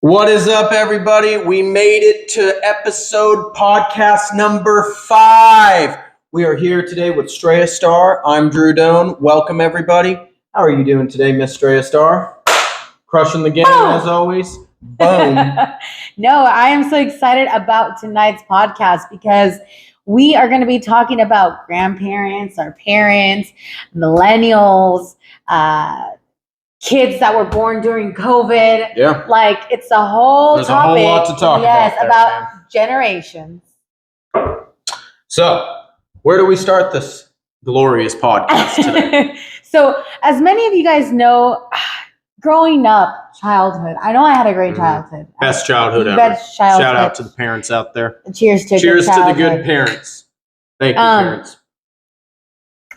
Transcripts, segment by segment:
What is up, everybody? We made it to episode podcast number 5. We are here today with Staar. I'm Drew Doan. Welcome, everybody. How are you doing today, Miss Staar? Crushing the game, as always. Boom. No, I am so excited about tonight's podcast because we are going to be talking about grandparents, our parents, millennials, kids that were born during COVID. Yeah. Like, it's a whole There's topic. a whole lot to talk about. Yes, about generations. So, where do we start this glorious podcast today? So, as many of you guys know, growing up, childhood. I know I had a great childhood. Best childhood ever. Best childhood. Shout out to the parents out there. Cheers to the good parents. Thank you, parents.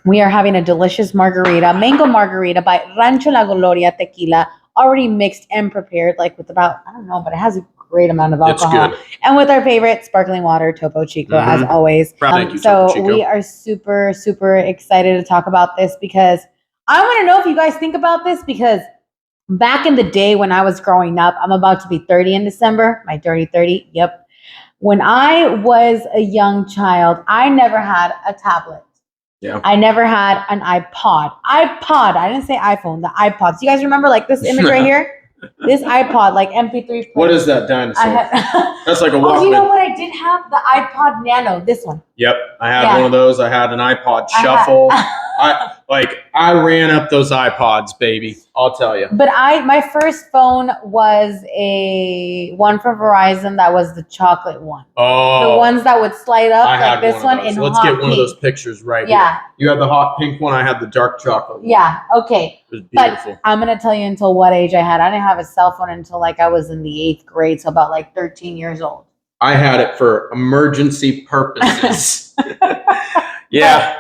We are having a delicious margarita, mango margarita by Rancho La Gloria Tequila, already mixed and prepared, like with about, I don't know, but it has a great amount of alcohol. It's good. And with our favorite sparkling water, Topo Chico, as always. Thank you, so Topo Chico. We are super, super excited to talk about this because I want to know if you guys think about this, because back in the day when I was growing up, I'm about to be 30 in December, my dirty 30, yep. When I was a young child, I never had a tablet. Yeah. I never had an iPod. I didn't say iPhone, the iPods. You guys remember like this image right here? This iPod, like MP3 player. What is that dinosaur? That's like a Walkman. Oh, you know what? I did have the iPod Nano, this one. Yep. I had one of those. I had an iPod Shuffle. I ran up those iPods, baby. I'll tell you. But my first phone was a one from Verizon that was the chocolate one. Oh. The ones that would slide up, I like had this one in Let's hot get one pink. of those pictures right Yeah. here. You had the hot pink one. I had the dark chocolate one. Yeah, okay. It was beautiful. But I'm going to tell you until what age I had. I didn't have a cell phone until like I was in the 8th grade, so about like 13 years old. I had it for emergency purposes. Yeah.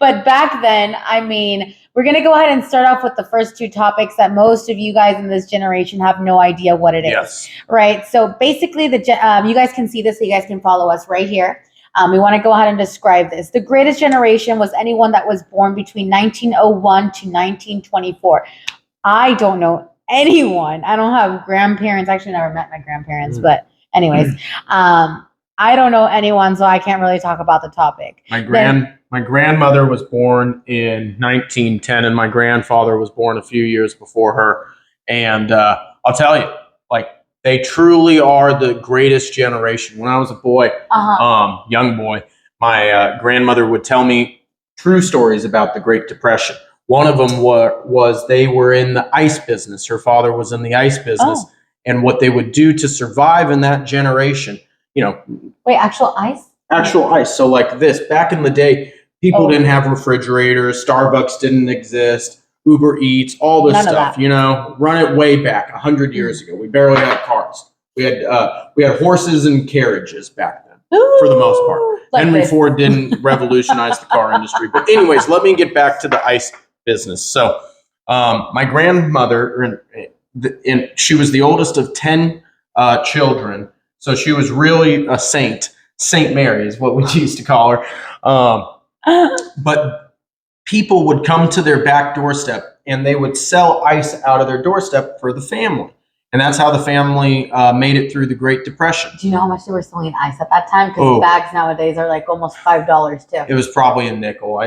But back then, I mean, we're going to go ahead and start off with the first two topics that most of you guys in this generation have no idea what it is. Yes. Right? So basically, you guys can see this, so you guys can follow us right here. We want to go ahead and describe this. The greatest generation was anyone that was born between 1901 to 1924. I don't know anyone. I don't have grandparents. Actually, never met my grandparents, but anyways, I don't know anyone, so I can't really talk about the topic. My grandmother was born in 1910, and my grandfather was born a few years before her. And I'll tell you, like, they truly are the greatest generation. When I was a boy, young boy, my grandmother would tell me true stories about the Great Depression. One of them was they were in the ice business. Her father was in the ice business. Oh. And what they would do to survive in that generation, Wait, actual ice? Actual ice. So like this, back in the day, people didn't have refrigerators, Starbucks didn't exist, Uber Eats, all this stuff, run it way back 100 years ago. We barely had cars. We had horses and carriages back then. For the most part. Like Henry Ford didn't revolutionize the car industry. But anyways, let me get back to the ice business. So my grandmother, and she was the oldest of 10 children. So she was really a saint. Saint Mary is what we used to call her. But people would come to their back doorstep and they would sell ice out of their doorstep for the family. And that's how the family made it through the Great Depression. Do you know how much they were selling ice at that time? Because bags nowadays are like almost $5 too. It was probably a nickel.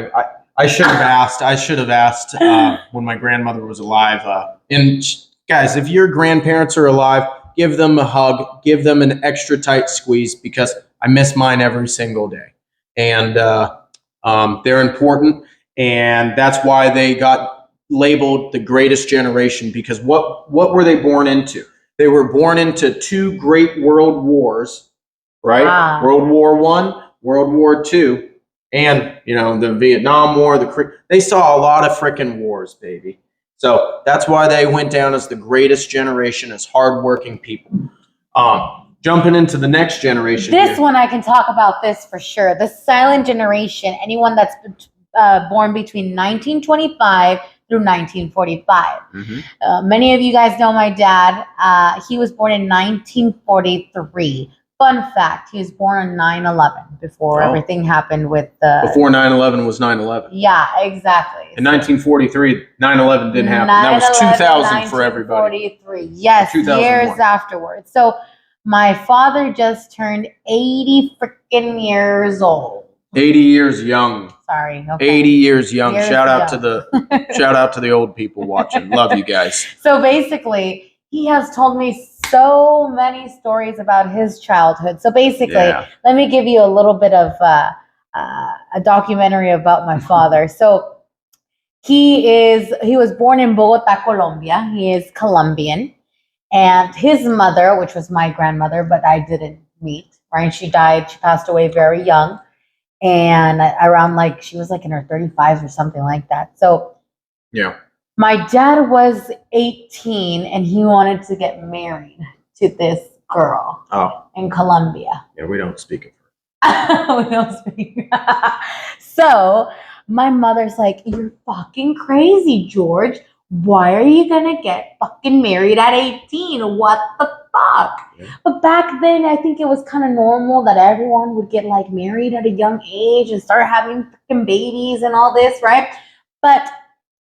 I should have asked. I should have asked when my grandmother was alive. And guys, if your grandparents are alive, give them a hug. Give them an extra tight squeeze, because I miss mine every single day. And they're important. And that's why they got labeled the greatest generation, because what were they born into? They were born into 2 great world wars, right? Wow. World War I, World War II, and the Vietnam War. They saw a lot of freaking wars, baby. So that's why they went down as the greatest generation, as hardworking people. Jumping into the next generation. This one I can talk about this for sure. The silent generation, anyone that's born between 1925 through 1945. Many of you guys know my dad. He was born in 1943. Fun fact, he was born on 9/11 before everything happened with the... Before 9/11 was 9/11. Yeah, exactly. In 1943, 9/11 didn't happen. That was 2000 for everybody. 1943, yes, years afterwards. So my father just turned 80 freaking years old. 80 years young. Sorry. Okay. 80 years young. Shout out to the old people watching. Love you guys. So basically, he has told me so many stories about his childhood. So basically, let me give you a little bit of a documentary about my father. So he was born in Bogota, Colombia. He is Colombian. And his mother, which was my grandmother, but I didn't meet, right? She passed away very young. And around she was in her 35s or something like that. So yeah. My dad was 18 and he wanted to get married to this girl in Colombia. Yeah, we don't speak of her. We don't speak. So my mother's like, you're fucking crazy, George. Why are you going to get fucking married at 18? What the fuck? Yeah. But back then, I think it was kind of normal that everyone would get married at a young age and start having fucking babies and all this, right? But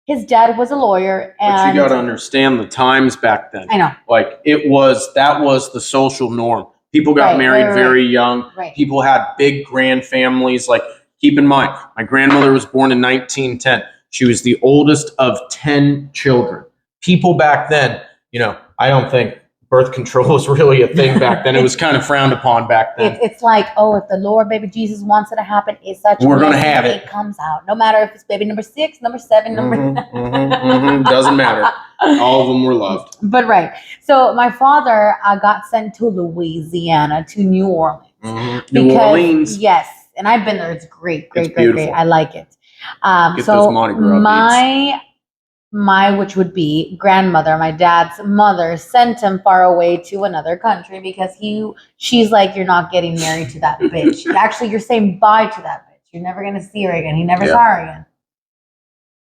his dad was a lawyer, and but you got to understand the times back then. I know. That was the social norm. People got married very young. Right. People had big grand families. Keep in mind, my grandmother was born in 1910. She was the oldest of 10 children. People back then, I don't think birth control was really a thing back then. It was kind of frowned upon back then. It's like, if the Lord baby Jesus wants it to happen, it's such we're going to have it. It comes out. No matter if it's baby number 6, number 7, Doesn't matter. All of them were loved. But right. So my father got sent to Louisiana, to New Orleans. Mm-hmm. New Orleans? Yes. And I've been there. It's great. Great. I like it. Get those Mardi Gras my which would be grandmother, my dad's mother, sent him far away to another country because she's like, you're not getting married to that bitch. Actually, you're saying bye to that bitch. You're never going to see her again. He never saw her again.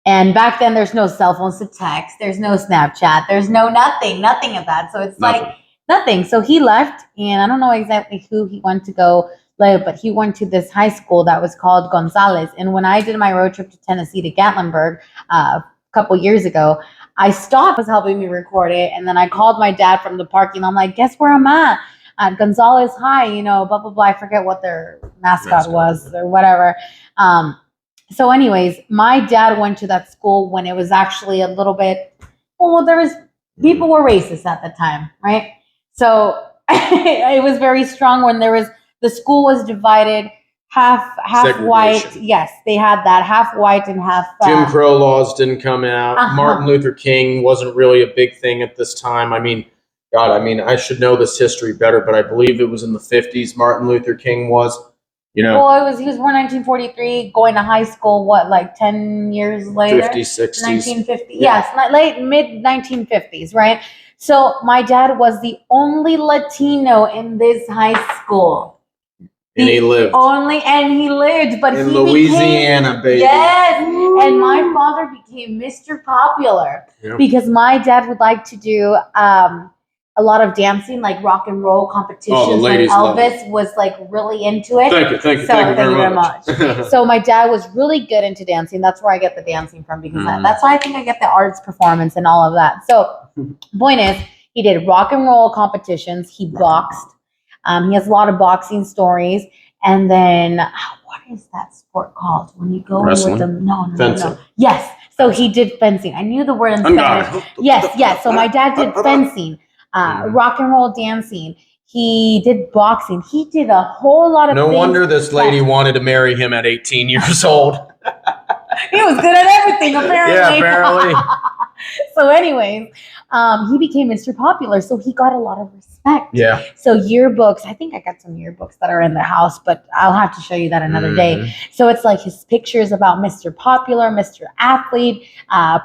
And back then, there's no cell phones to text. There's no Snapchat. There's no nothing of that. So it's nothing. So he left, and I don't know exactly who he went to go later, but he went to this high school that was called Gonzales. And when I did my road trip to Tennessee to Gatlinburg a couple years ago, I stopped, was helping me record it, and then I called my dad from the parking. I'm like, guess where I'm at Gonzales High, blah, blah, blah. I forget what their mascot was or whatever. So anyways, my dad went to that school when it was actually a little bit, people were racist at the time, right? So it was very strong when the school was divided, half white. Yes, they had that, half white and half... Jim Crow laws didn't come out. Martin Luther King wasn't really a big thing at this time. I should know this history better, but I believe it was in the 50s Martin Luther King was. Well, he was born in 1943, going to high school, 10 years later? 50s, 60s. 1950, yes, mid-1950s, right? So my dad was the only Latino in this high school. And he lived. But in Louisiana, baby. Yes, and my father became Mr. Popular because my dad would like to do a lot of dancing, like rock and roll competitions. And Elvis was really into it. Thank you very much. So my dad was really good into dancing. That's where I get the dancing from because that's why I think I get the arts performance and all of that. So point is, he did rock and roll competitions. He boxed. He has a lot of boxing stories. And then, what is that sport called? When you go wrestling? With them? No. Fencing. Yes. So he did fencing. I knew the word in Spanish. Yes. So my dad did fencing, rock and roll dancing. He did boxing. He did a whole lot of things. No wonder this lady wanted to marry him at 18 years old. He was good at everything, apparently. Yeah, apparently. So anyways, he became Mr. Popular, so he got a lot of respect. Yeah. So yearbooks, I think I got some yearbooks that are in the house, but I'll have to show you that another day. So it's like his pictures about Mr. Popular, Mr. Athlete,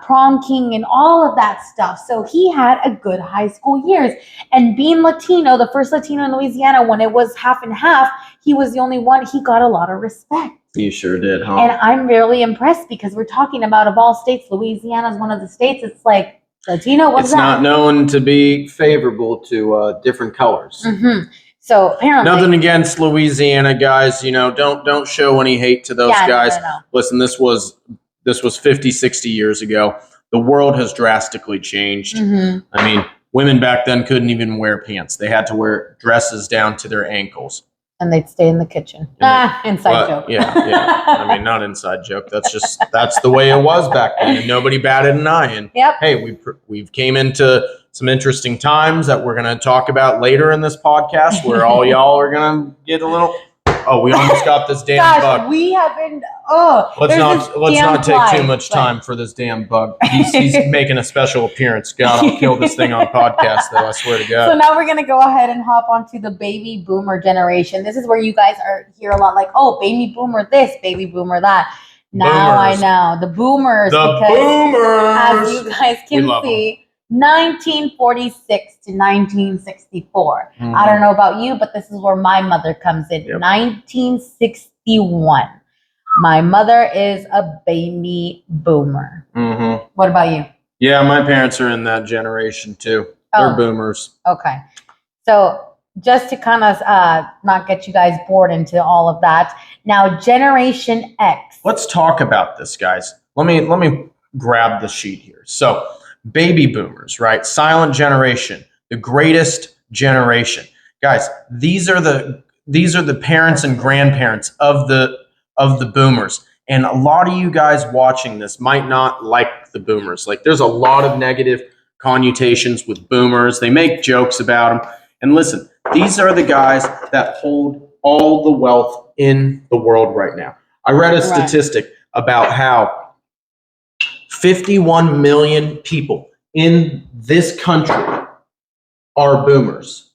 Prom King, and all of that stuff. So he had a good high school years. And being Latino, the first Latino in Louisiana, when it was half and half, he was the only one. He got a lot of respect. You sure did, huh? And I'm really impressed because we're talking about, of all states, Louisiana is one of the states. It's like Latino. What's that? It's not known to be favorable to different colors. Mm-hmm. So apparently, nothing against Louisiana guys. Don't show any hate to those guys. No. Listen, this was 50, 60 years ago. The world has drastically changed. Mm-hmm. I mean, women back then couldn't even wear pants. They had to wear dresses down to their ankles. And they'd stay in the kitchen. Inside joke. Yeah. I mean, not inside joke. That's the way it was back then, and nobody batted an eye. And hey, we've came into some interesting times that we're going to talk about later in this podcast, where all y'all are going to get a little. Oh, we almost got this damn bug. We have been. Let's not take too much time for this damn bug. He's making a special appearance. God, I'll kill this thing on podcast, though. I swear to God. So now we're gonna go ahead and hop onto the baby boomer generation. This is where you guys hear a lot like, oh, baby boomer this, baby boomer that. Now I know the boomers. As you guys can see. 1946 to 1964. I don't know about you, but this is where my mother comes in. 1961. My mother is a baby boomer. Mm-hmm. What about you? Yeah, my parents are in that generation too. They're boomers. Okay. So just to kind of not get you guys bored into all of that. Now, Generation X. Let's talk about this, guys. Let me grab the sheet here. So, baby boomers, right? Silent generation, the greatest generation. Guys, these are the parents and grandparents of the boomers. And a lot of you guys watching this might not like the boomers. Like, there's a lot of negative connotations with boomers. They make jokes about them. And listen, these are the guys that hold all the wealth in the world right now. I read a statistic about how 51 million people in this country are boomers.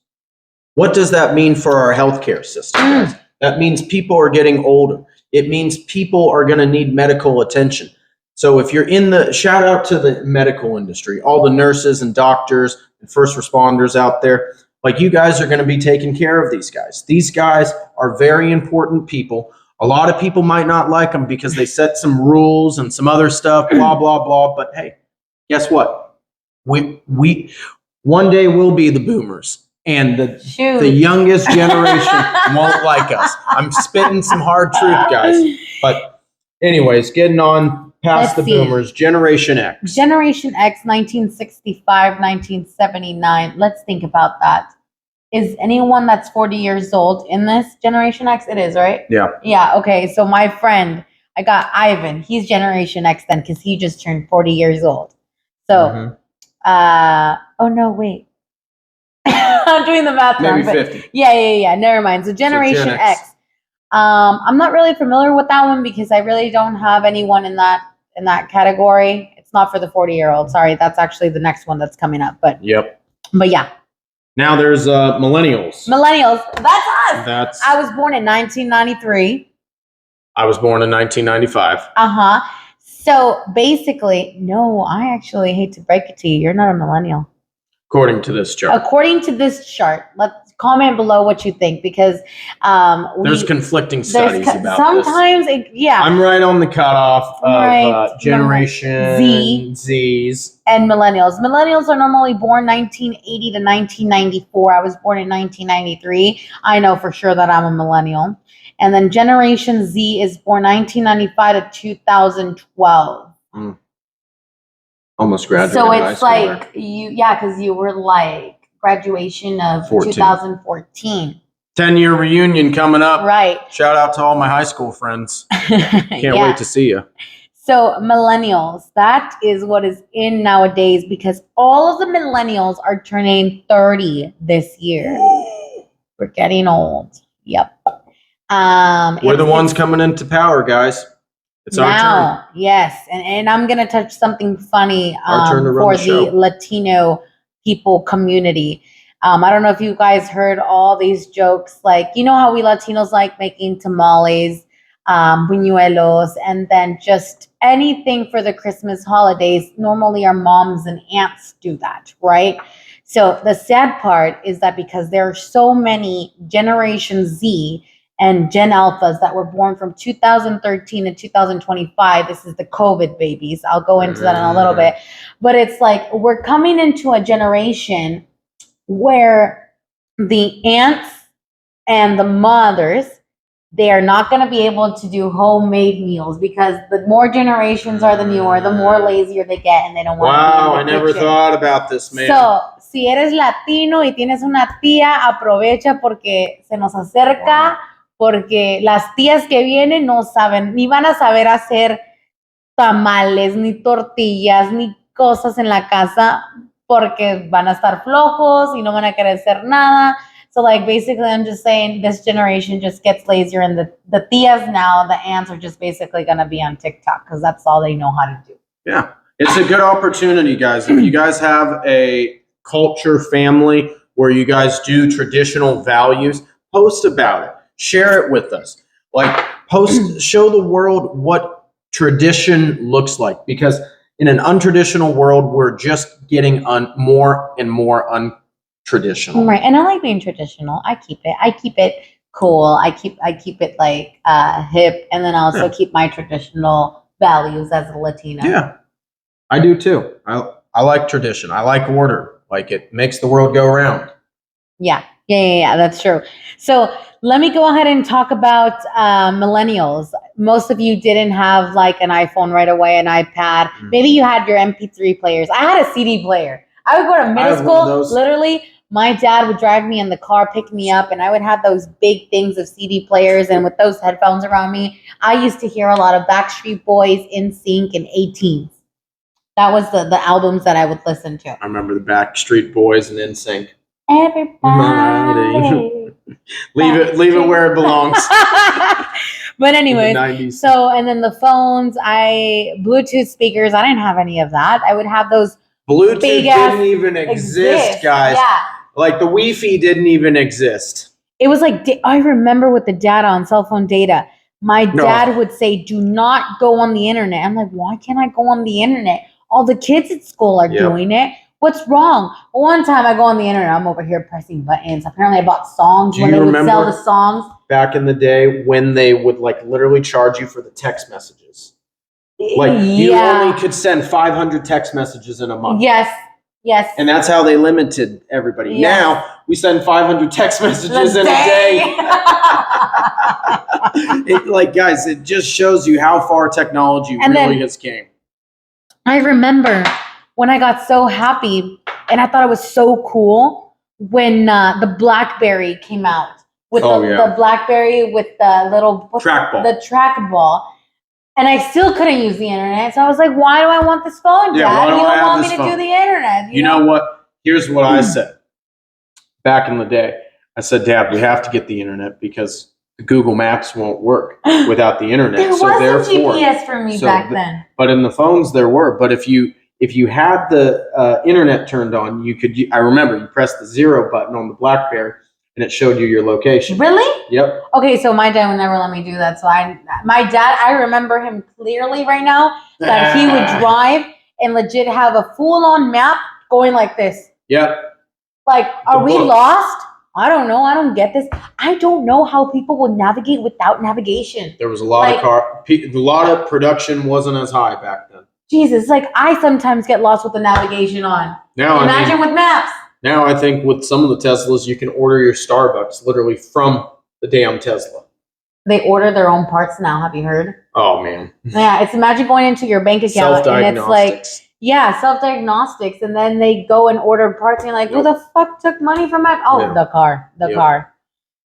What does that mean for our healthcare system? That means people are getting older. It means people are going to need medical attention. So if you're shout out to the medical industry, all the nurses and doctors and first responders out there, like, you guys are going to be taking care of these guys. These guys are very important people. A lot of people might not like them because they set some rules and some other stuff, blah, blah, blah. But hey, guess what? We one day we'll be the boomers, and the youngest generation won't like us. I'm spitting some hard truth, guys. But anyways, getting on past the boomers, Generation X. Generation X, 1965, 1979. Let's think about that. Is anyone that's 40 years old in this Generation X? It is, right? Yeah. Yeah, okay. So my friend, I got Ivan. He's Generation X then because he just turned 40 years old. So, oh no, wait. I'm doing the math wrong. Maybe 50. Yeah. Never mind. So Generation X. I'm not really familiar with that one because I really don't have anyone in that category. It's not for the 40-year-old. Sorry, that's actually the next one that's coming up. But yeah. Now there's millennials. Millennials. That's us. I was born in 1993. I was born in 1995. So basically, no, I actually hate to break it to you. You're not a millennial. According to this chart. According to this chart. Let's comment below what you think, because there's conflicting studies about sometimes this. Yeah. I'm right on the cutoff of Generation Zs. And millennials. Millennials are normally born 1980 to 1994. I was born in 1993. I know for sure that I'm a millennial. And then Generation Z is born 1995 to 2012. Almost graduated. So it's like because you were like graduation of 2014. 10-year reunion coming up. Right. Shout out to all my high school friends. Can't wait to see you. So millennials, that is what is in nowadays because all of the millennials are turning 30 this year. We're getting old. Yep. We're the ones coming into power, guys. It's our turn. Yes. And I'm going to touch something funny for the Latino people community. I don't know if you guys heard all these jokes. Like, you know how we Latinos like making tamales, buñuelos, and then just anything for the Christmas holidays. Normally our moms and aunts do that, right? So the sad part is that because there are so many Generation Z and Gen Alphas that were born from 2013 to 2025. This is the COVID babies. I'll go into that in a little bit. But it's like we're coming into a generation where the aunts And the mothers, they are not going to be able to do homemade meals because the more generations are the newer, the more lazier they get and they don't want to be in the I never kitchen. thought about this, man. So, si eres latino y tienes una tía, aprovecha porque se nos acerca, porque las tías que vienen no saben, ni van a saber hacer tamales, ni tortillas, ni cosas en la casa, porque van a estar flojos y no van a querer hacer nada. So, like, basically, I'm just saying this generation just gets lazier, and the tias now, the aunts are just basically going to be on TikTok because that's all they know how to do. Yeah. It's a good opportunity, guys. If you guys have a culture family where you guys do traditional values, post about it. Share it with us. Like, show the world what tradition looks like, because in an untraditional world, we're just getting more and more untraditional. Right, and I like being traditional. I keep it cool. I keep it like hip, and then I also keep my traditional values as a Latina. Yeah, I do too. I like tradition. I like order. Like, it makes the world go around. Yeah, that's true. So let me go ahead and talk about millennials. Most of you didn't have like an iPhone right away, an iPad. Maybe you had your MP3 players. I had a CD player. I would go to middle school, literally. My dad would drive me in the car, pick me up, and I would have those big things of CD players. And with those headphones around me, I used to hear a lot of Backstreet Boys, NSYNC, and 18s. That was the albums that I would listen to. I remember the Backstreet Boys and NSYNC. Everybody. leave it where it belongs. But anyways, so, and then the phones, Bluetooth speakers, I didn't have any of that. I would have those Bluetooth didn't even exist, guys. Yeah. Like, the Wi-Fi didn't even exist. It was like, I remember with the data on cell phone data, my dad would say, do not go on the internet. I'm like, why can't I go on the internet? All the kids at school are doing it. What's wrong? One time I go on the internet, I'm over here pressing buttons. Apparently I bought songs when they would sell the songs. Back in the day when they would like literally charge you for the text messages? Like, you only could send 500 text messages in a month. Yes. And that's how they limited everybody. Yes. Now we send 500 text messages in a day. Guys, it just shows you how far technology really has came. I remember when I got so happy, and I thought it was so cool when the BlackBerry came out with the BlackBerry with the little trackball. And I still couldn't use the internet. So I was like, why do I want this phone, Dad? You don't want me to do the internet. You know what? Here's what I said back in the day. I said, Dad, we have to get the internet because Google Maps won't work without the internet. There wasn't GPS for me back then. But in the phones, there were. But if you had the internet turned on, you could. I remember you pressed the 0 button on the BlackBerry, and it showed you your location. Really? Yep. Okay, so my dad would never let me do that. So I remember him clearly right now that he would drive and legit have a full-on map going like this. Yep. Like, are we lost? I don't know. I don't get this. I don't know how people would navigate without navigation. There was a lot a lot of production wasn't as high back then. Jesus, like I sometimes get lost with the navigation on. Now imagine with maps. Now I think with some of the Teslas, you can order your Starbucks literally from the damn Tesla. They order their own parts now. Have you heard? Oh man. Yeah, it's imagine going into your bank account and it's like, self-diagnostics, and then they go and order parts, and you're like, who the fuck took money from my? Oh, the car.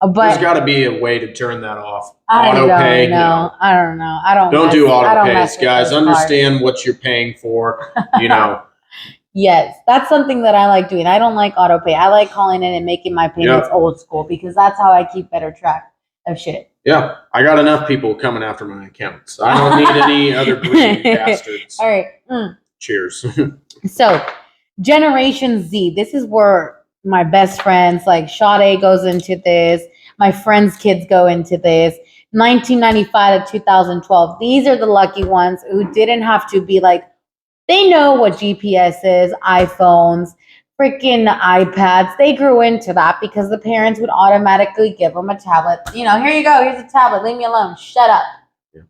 But there's got to be a way to turn that off. I don't know. I don't know. Don't do auto pays, guys. Understand what you're paying for. You know. Yes, that's something that I like doing. I don't like auto pay. I like calling in and making my payments old school because that's how I keep better track of shit. Yeah, I got enough people coming after my accounts. I don't need any other greedy bastards. All right. Cheers. So, Generation Z. This is where my best friends, like Sade goes into this. My friends' kids go into this. 1995 to 2012. These are the lucky ones who didn't have to be like, they know what GPS is, iPhones, freaking iPads. They grew into that because the parents would automatically give them a tablet. You know, here you go. Here's a tablet. Leave me alone. Shut up. Yeah.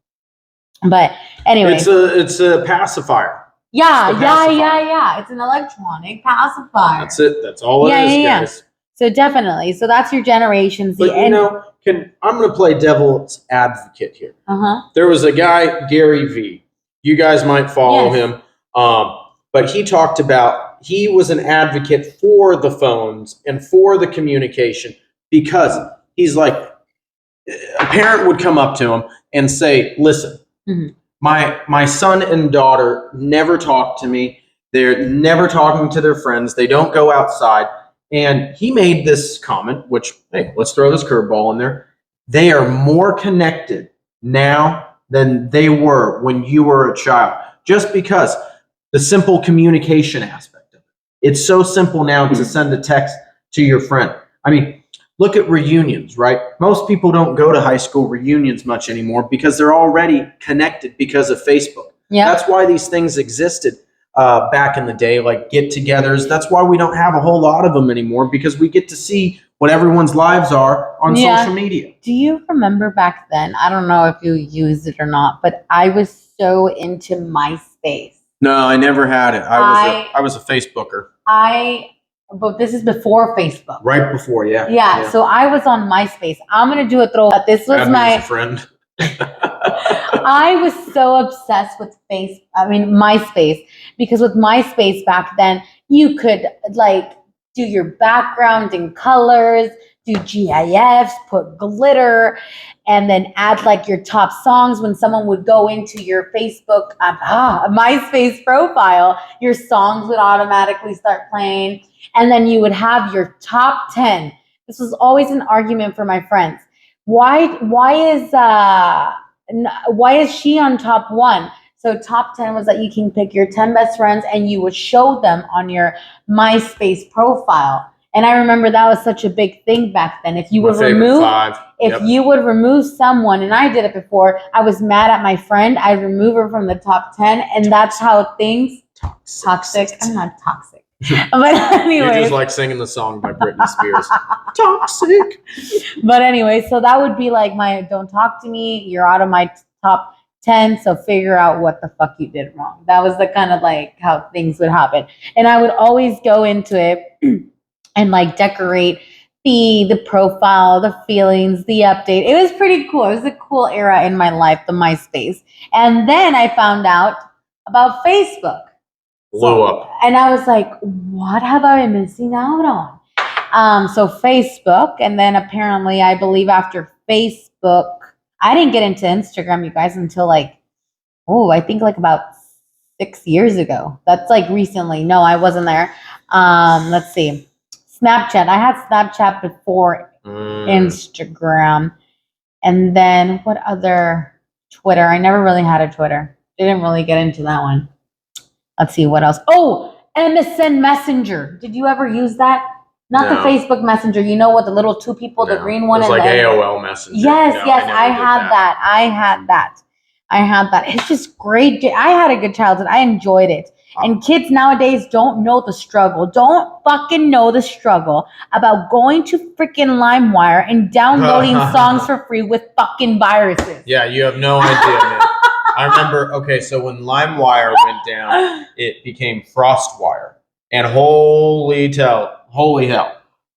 But anyway. It's a pacifier. Yeah. It's an electronic pacifier. That's it. That's all it is, guys. So definitely. So that's your Generation Z. But I'm going to play devil's advocate here. Uh-huh. There was a guy, Gary V. You guys might follow him. But he talked about, he was an advocate for the phones and for the communication, because he's like, a parent would come up to him and say, listen, my son and daughter never talk to me. They're never talking to their friends. They don't go outside. And he made this comment, which, hey, let's throw this curveball in there. They are more connected now than they were when you were a child, just because the simple communication aspect of it. It's so simple now to send a text to your friend. I mean, look at reunions, right? Most people don't go to high school reunions much anymore because they're already connected because of Facebook. Yeah. That's why these things existed back in the day, like get-togethers. That's why we don't have a whole lot of them anymore, because we get to see what everyone's lives are on social media. Do you remember back then? I don't know if you used it or not, but I was so into MySpace. No, I never had it. I was a Facebooker. But this is before Facebook. Right before, yeah. Yeah. So I was on MySpace. I'm gonna do a throwback. This was my friend. I was so obsessed with MySpace, because with MySpace back then, you could like do your background in colors, do GIFs, put glitter, and then add like your top songs. When someone would go into your Facebook, MySpace profile, your songs would automatically start playing. And then you would have your top 10. This was always an argument for my friends. Why is she on top 1? So top 10 was that you can pick your 10 best friends and you would show them on your MySpace profile. And I remember that was such a big thing back then. If you would remove someone, and I did it before, I was mad at my friend, I'd remove her from the top 10, and that's how things toxic. I'm not toxic. But anyways, you're just like singing the song by Britney Spears. Toxic. But anyway, so that would be like my don't talk to me. You're out of my top 10, so figure out what the fuck you did wrong. That was the kind of like how things would happen. And I would always go into it and like decorate the profile, the feelings, the update. It was pretty cool. It was a cool era in my life, the MySpace. And then I found out about Facebook. Blew up. And I was like, what have I been missing out on? So Facebook, and then apparently I believe after Facebook, I didn't get into Instagram, you guys, until I think like about 6 years ago. That's like recently. No, I wasn't there. Let's see. Snapchat. I had Snapchat before Instagram. And then what other? Twitter. I never really had a Twitter. Didn't really get into that one. Let's see what else. Oh, MSN Messenger. Did you ever use that? Not the Facebook Messenger. You know what? The little two people, the green one. It was like AOL Messenger. Yes, I had that. I had that. It's just great. I had a good childhood. I enjoyed it. And kids nowadays don't know the struggle. Don't fucking know the struggle about going to freaking LimeWire and downloading songs for free with fucking viruses. Yeah, you have no idea, man. I remember, so when LimeWire went down, it became FrostWire. And holy hell,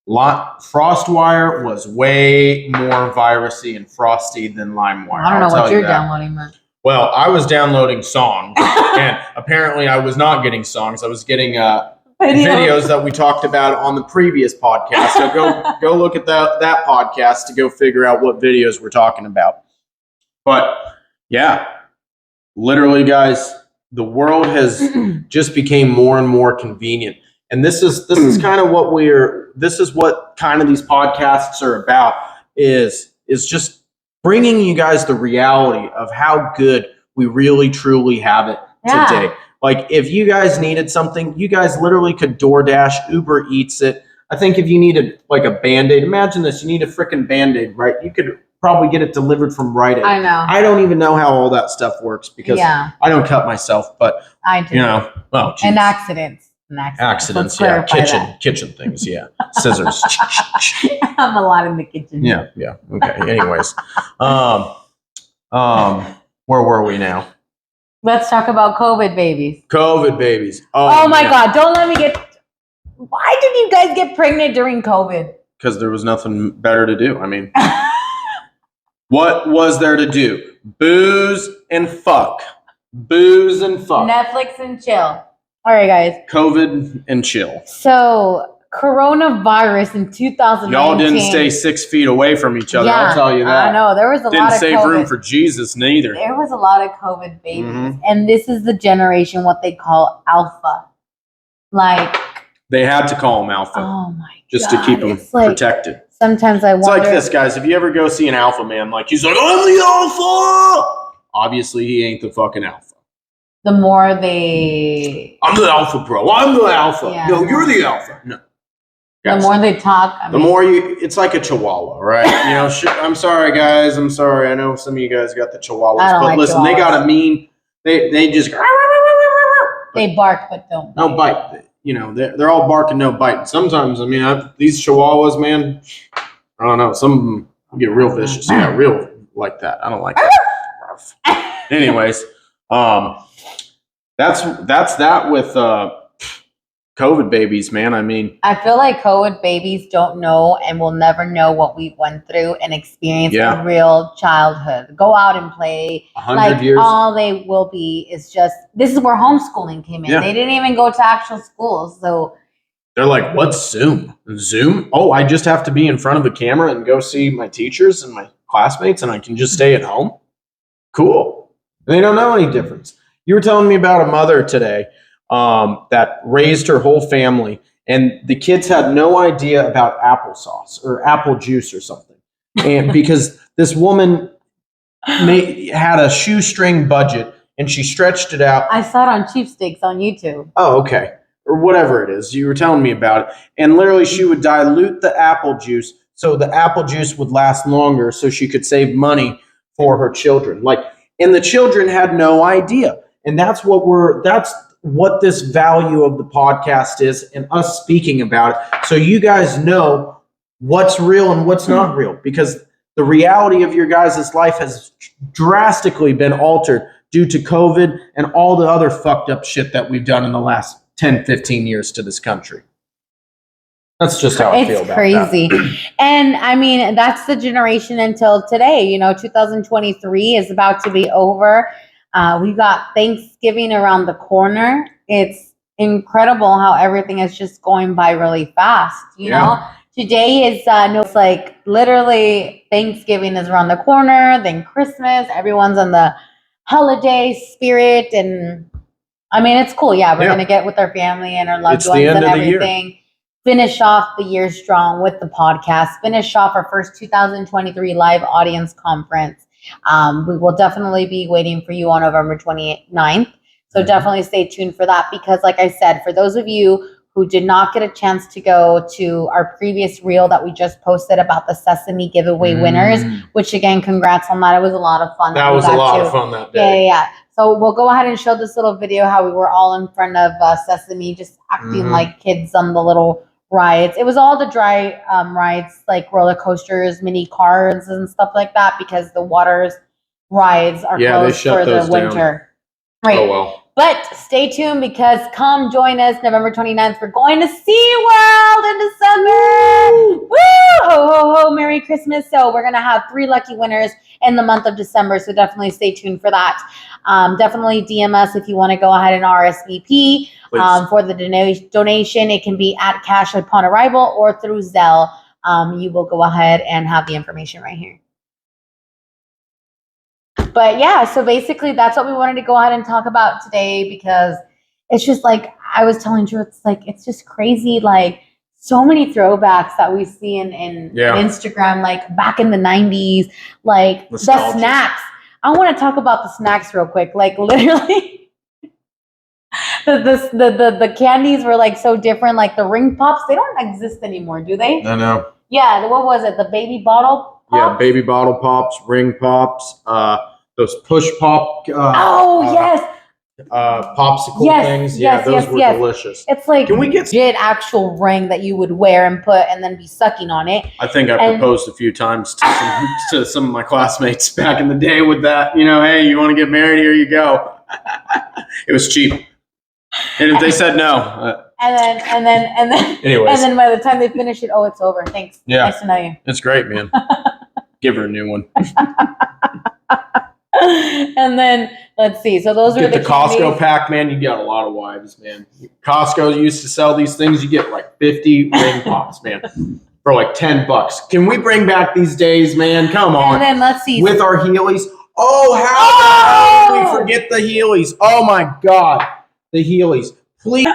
FrostWire was way more virusy and frosty than LimeWire. I don't know what you're downloading, man. Well, I was downloading songs, and apparently I was not getting songs. I was getting videos that we talked about on the previous podcast. So go look at that podcast to go figure out what videos we're talking about. But yeah, literally, guys, the world has just became more and more convenient. And this is kind of what what kind of these podcasts are about, is just bringing you guys the reality of how good we really truly have it today. Like if you guys needed something, you guys literally could DoorDash, Uber Eats it. I think if you needed like a Band-Aid, imagine this, you need a freaking Band-Aid, right? You could probably get it delivered from Rite Aid. I know. I don't even know how all that stuff works because I don't cut myself, but I do. And accidents. Accidents, kitchen things, scissors. I'm a lot in the kitchen. Yeah. Okay. Anyways, where were we now? Let's talk about COVID babies. COVID babies. Oh my God! Don't let me get. Why did you guys get pregnant during COVID? Because there was nothing better to do. I mean, what was there to do? Booze and fuck. Booze and fuck. Netflix and chill. All right, guys. COVID and chill. So, coronavirus in 2019. Y'all didn't stay 6 feet away from each other. Yeah, I'll tell you that. I know. There was a lot of Didn't save COVID. room for Jesus neither. There was a lot of COVID babies. Mhm. And this is the generation, what they call alpha. Like, They had to call him alpha oh my just God. to keep him It's like, protected. sometimes I It's wonder. like this, guys. If you ever go see an alpha man, like he's like, I'm the alpha. Obviously, he ain't the fucking alpha. The more they. I'm the alpha, bro. I'm the alpha. Yeah. No, you're the alpha. No. The Guys, more they talk. the more you, it's like a chihuahua, right? You know, I'm sorry, guys. I'm sorry. I know some of you guys got the chihuahuas, I don't but like listen, they chihuahuas. got a mean. They just They bark, but don't. no bite. You know, they're all barking, no biting. Sometimes, I mean, these chihuahuas, man. I don't know. Some of them get real vicious. Yeah, real like that. I don't like that. Anyways, that's that with COVID babies, man. I mean, I feel like COVID babies don't know and will never know what we went through and experience Yeah. a real childhood. Go out and play. 100 Like years. all they will be is just, this is where homeschooling came in. Yeah. They didn't even go to actual schools. So They're like, what's Zoom? Zoom? Oh, I just have to be in front of a camera and go see my teachers and my classmates, and I can just stay at home? Cool. And they don't know any difference. You were telling me about a mother today that raised her whole family, and the kids had no idea about applesauce or apple juice or something. And because this woman had a shoestring budget, and she stretched it out. I saw it on Cheap Steaks on YouTube. Oh, okay. Or whatever it is. You were telling me about it. And literally she would dilute the apple juice so the apple juice would last longer so she could save money for her children. And the children had no idea. And that's what this value of the podcast is and us speaking about it. So you guys know what's real and what's not real, because the reality of your guys' life has drastically been altered due to COVID and all the other fucked up shit that we've done in the last 10, 15 years to this country. That's just how I feel about crazy. that. And I mean, that's the generation until today. 2023 is about to be over. We got Thanksgiving around the corner. It's incredible how everything is just going by really fast. You know, today is it's like literally Thanksgiving is around the corner, then Christmas. Everyone's on the holiday spirit, and I mean, it's cool. Yeah, we're gonna get with our family and our loved ones and everything. Finish off the year strong with the podcast. Finish off our first 2023 live audience conference. We will definitely be waiting for you on November 29th. So definitely stay tuned for that, because like I said, for those of you who did not get a chance to go to our previous reel that we just posted about the Sesame giveaway winners, which again, congrats on that. It was a lot of fun. That was a lot of fun that day. Yeah. So we'll go ahead and show this little video how we were all in front of Sesame, just acting like kids on the little rides. It was all the dry rides, like roller coasters, mini cars, and stuff like that, because the water's rides are closed for the winter. Right. Oh, well. But stay tuned, because come join us November 29th. We're going to SeaWorld in December. Woo! Ho, ho, ho. Merry Christmas. So we're going to have 3 lucky winners in the month of December. So definitely stay tuned for that. Definitely DM us if you want to go ahead and RSVP for the donation. It can be at cash upon arrival or through Zelle. You will go ahead and have the information right here. But yeah, so basically that's what we wanted to go ahead and talk about today, because it's just like I was telling Drew, it's just crazy, like so many throwbacks that we see in Instagram, like back in the 90s, like nostalgia. The snacks. I want to talk about the snacks real quick. Like literally the candies were like so different, like the ring pops, they don't exist anymore, do they? No. Yeah, what was it? The baby bottle pops? Yeah, baby bottle pops, ring pops, those push pop. Yes. Popsicle things. Yeah, those were delicious. It's like can we get legit actual ring that you would wear and put and then be sucking on it. I think I proposed a few times to some of my classmates back in the day with that. Hey, you want to get married? Here you go. It was cheap. And if they said no, Anyways. and then by the time they finish it, oh, it's over. Thanks. Yeah. Nice to know you. It's great, man. Give her a new one. And then let's see. So those are Get the Costco candies. pack, man. You got a lot of wives, man. Costco used to sell these things. You get like 50 ring pops, man, for like $10. Can we bring back these days, man? Come on. And then let's see. With our Heelys. Oh, how did we forget the Heelys? Oh my God, the Heelys. Please.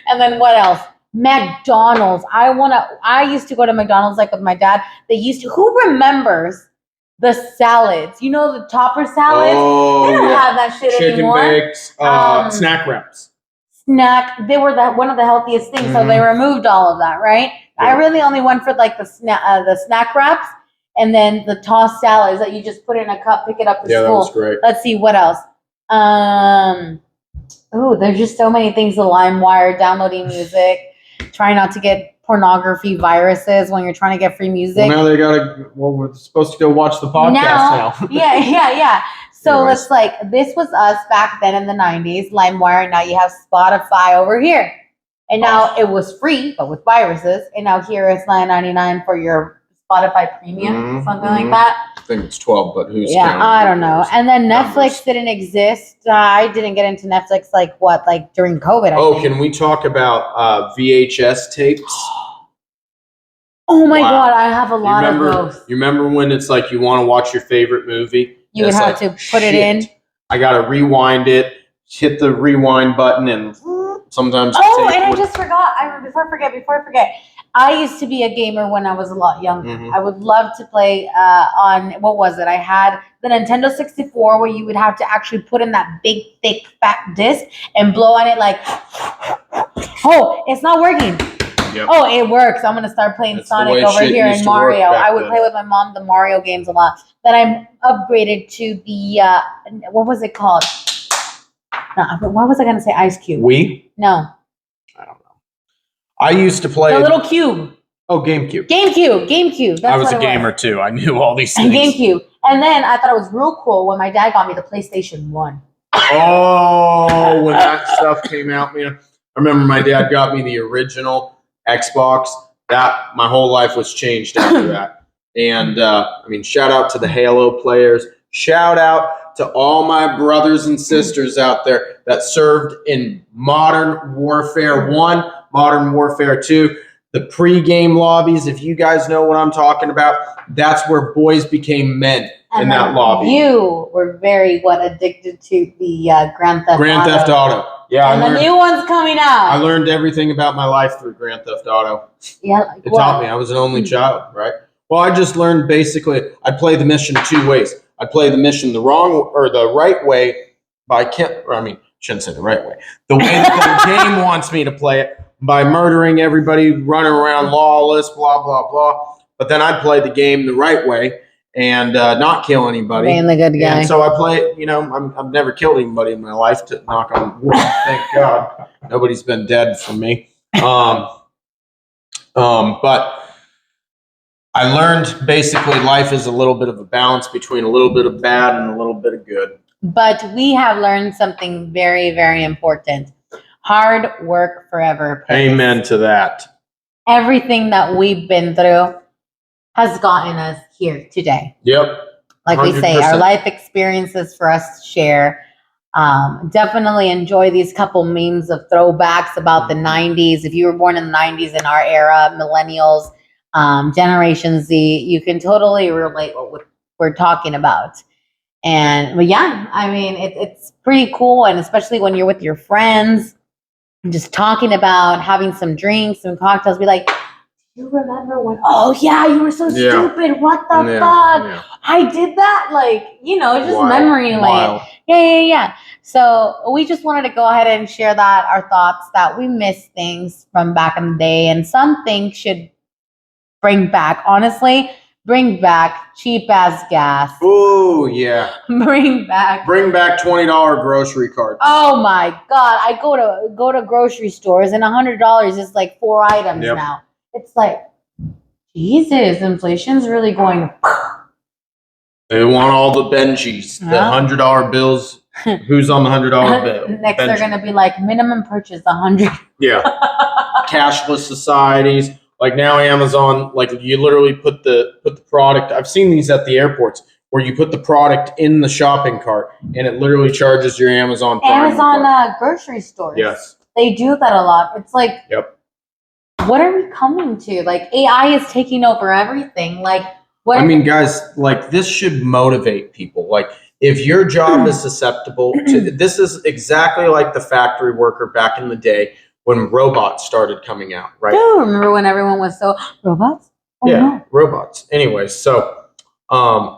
And then what else? McDonald's. I used to go to McDonald's like with my dad. Who remembers the salads? You know, the topper salads? Oh, They don't have that shit chicken anymore. bakes, snack wraps. They were one of the healthiest things, so they removed all of that, right? Yeah. I really only went for like the snack wraps and then the tossed salads that you just put in a cup, pick it up to school. That was great. Let's see, what else? There's just so many things. The LimeWire, downloading music, try not to get pornography viruses when you're trying to get free music. Well, now we're supposed to go watch the podcast now. Yeah. So Anyways. it's like, this was us back then in the 90s, LimeWire. Now you have Spotify over here. And now it was free, but with viruses. And now here it's $9.99 for your Spotify Premium, something like that. I think it's 12, but who's Yeah, counting? I don't know. And then Netflix Numbers. didn't exist. I didn't get into Netflix like during COVID. I think. Can we talk about VHS tapes? Oh my Wow. God, I have a lot of those. You remember when it's like you want to watch your favorite movie? You would It's have like, to put it in. I got to rewind it, hit the rewind button, and sometimes. Oh, and I just forgot. Before I forget. I used to be a gamer when I was a lot younger. Mhm. I would love to play on, what was it? I had the Nintendo 64 where you would have to actually put in that big, thick, fat disc and blow on it like, oh, it's not working. Yep. Oh, it works. I'm going to start playing That's the way Sonic over shit here used and to work Mario. back I would then. play with my mom the Mario games a lot. Then I upgraded to the, what was it called? No, what was I going to say? Ice Cube. Wii? No. I don't know. I used to play. The little cube. Oh, GameCube. GameCube. That's I was what a it gamer too. I knew all these things. GameCube. And then I thought it was real cool when my dad got me the PlayStation 1. Oh, when that stuff came out, man. I remember my dad got me the original Xbox. My whole life was changed after that. And shout out to the Halo players. Shout out to all my brothers and sisters out there that served in Modern Warfare 1, Modern Warfare 2, the pre-game lobbies. If you guys know what I'm talking about, that's where boys became men in that lobby. You were very addicted to the Grand Theft Auto. Yeah, and the new one's coming out. I learned everything about my life through Grand Theft Auto. Yeah, It taught me. I was an only child, right? Well, I just learned basically I'd play the mission two ways. I'd play the mission the wrong or the right way, shouldn't say the right way. The way that the game wants me to play it, by murdering everybody, running around lawless, blah, blah, blah. But then I'd play the game the right way and not kill anybody. Being the good guy. And so I play, I've never killed anybody in my life, to knock on wood. Thank God. Nobody's been dead from me. But I learned basically life is a little bit of a balance between a little bit of bad and a little bit of good. But we have learned something very, very important. Hard work forever pays. Amen to that. Everything that we've been through has gotten us here today. Yep. Like we say, 100%. our life experiences for us to share. Definitely enjoy these couple memes of throwbacks about the 90s. If you were born in the 90s in our era, millennials, Generation Z, you can totally relate what we're talking about. But yeah, it's pretty cool. And especially when you're with your friends, just talking about having some drinks, some cocktails, be like, do you remember when, oh yeah, you were so stupid. What the fuck? Yeah. I did that. Just Wild. memory Wild. lane. Yeah. So we just wanted to go ahead and share our thoughts that we miss things from back in the day, and some things should bring back cheap ass gas. Oh yeah. Bring back $20 grocery carts. Oh my God. I go to grocery stores and $100 is like 4 items now. It's like, Jesus, inflation's really going. They want all the Benjis, the $100 bills Who's on the $100 bill? Next, they're going to be like minimum purchase 100. Yeah. Cashless societies. Like now Amazon, like you literally put the product. I've seen these at the airports where you put the product in the shopping cart and it literally charges your Amazon Prime. Amazon grocery stores. Yes. They do that a lot. It's like, yep. What are we coming to? Like AI is taking over everything. Like what? I mean, guys, like this should motivate people. Like if your job is susceptible to this, is exactly like the factory worker back in the day when robots started coming out, right? Do remember when everyone was so robots? Oh, yeah, no. robots. Anyway, so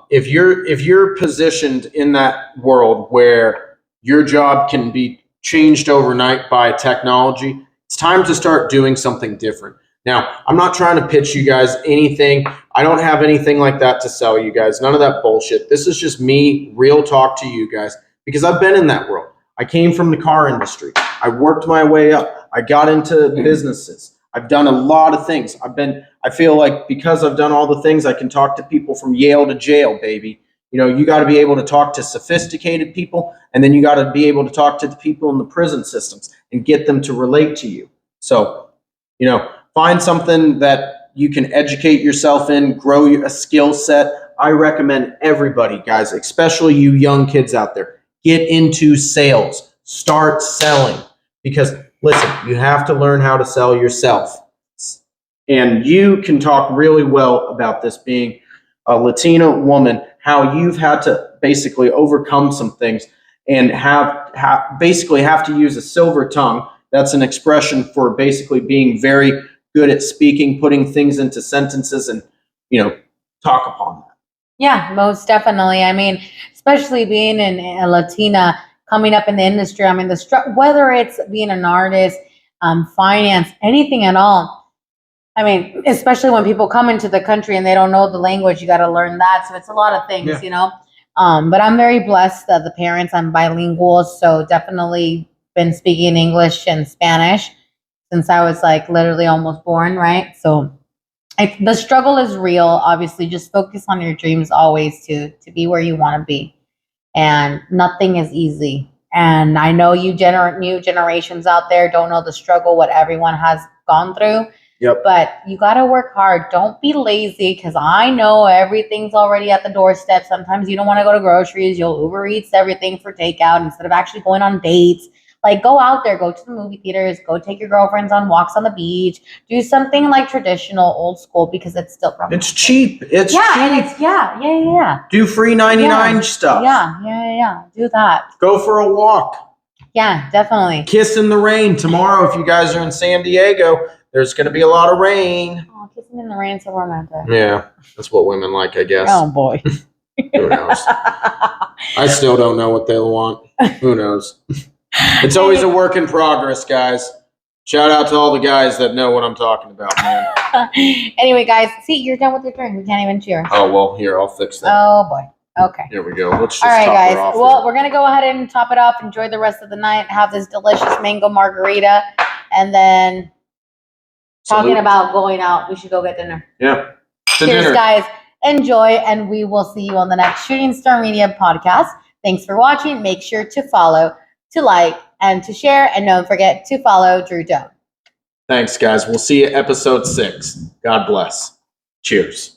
if you're positioned in that world where your job can be changed overnight by technology, it's time to start doing something different. Now, I'm not trying to pitch you guys anything. I don't have anything like that to sell you guys. None of that bullshit. This is just me, real talk to you guys, because I've been in that world. I came from the car industry. I worked my way up. I got into businesses. I've done a lot of things. I feel like because I've done all the things, I can talk to people from Yale to jail, baby. You know, you got to be able to talk to sophisticated people, and then you got to be able to talk to the people in the prison systems and get them to relate to you. So, you know, find something that you can educate yourself in, grow a skill set. I recommend everybody, guys, especially you young kids out there, get into sales. Start selling. Because, listen, you have to learn how to sell yourself. And you can talk really well about this being a Latina woman, how you've had to basically overcome some things and basically have to use a silver tongue. That's an expression for basically being very good at speaking, putting things into sentences, and, you know, talk upon that. Yeah, most definitely. I mean, especially being a Latina coming up in the industry. I mean, whether it's being an artist, finance, anything at all. I mean, especially when people come into the country and they don't know the language, you got to learn that. So it's a lot of things, you know. But I'm very blessed that the parents, I'm bilingual, so definitely been speaking English and Spanish since I was like literally almost born, right? So the struggle is real. Obviously, just focus on your dreams always to be where you want to be. And nothing is easy. And I know you new generations out there don't know the struggle, what everyone has gone through. Yep. But you got to work hard. Don't be lazy, because I know everything's already at the doorstep. Sometimes you don't want to go to groceries. You'll Uber Eats everything for takeout instead of actually going on dates. Like, go out there, go to the movie theaters, go take your girlfriends on walks on the beach, do something like traditional, old school, because it's still probably it's cheap. It's cheap. And it's yeah. Do free 99 stuff. Yeah. Do that. Go for a walk. Yeah, definitely. Kiss in the rain tomorrow. If you guys are in San Diego, there's going to be a lot of rain. Oh, kissing in the rain, so romantic. Yeah, that's what women like, I guess. Oh boy. Who knows? I still don't know what they'll want. Who knows? It's always a work in progress, guys. Shout out to all the guys that know what I'm talking about, man. Anyway, guys, see, you're done with your drink. We can't even cheer. Oh, well, here, I'll fix that. Oh, boy. Okay. Here we go. Let's just all right, top guys. her off. Well, we're going to go ahead and top it off. Enjoy the rest of the night. Have this delicious mango margarita. And then talking about going out, we should go get dinner. Yeah. Cheers, dinner. Guys. Enjoy, and we will see you on the next Shooting Star Media podcast. Thanks for watching. Make sure to follow, to like, and to share. And don't forget to follow Drew Doan. Thanks, guys. We'll see you episode 6. God bless. Cheers.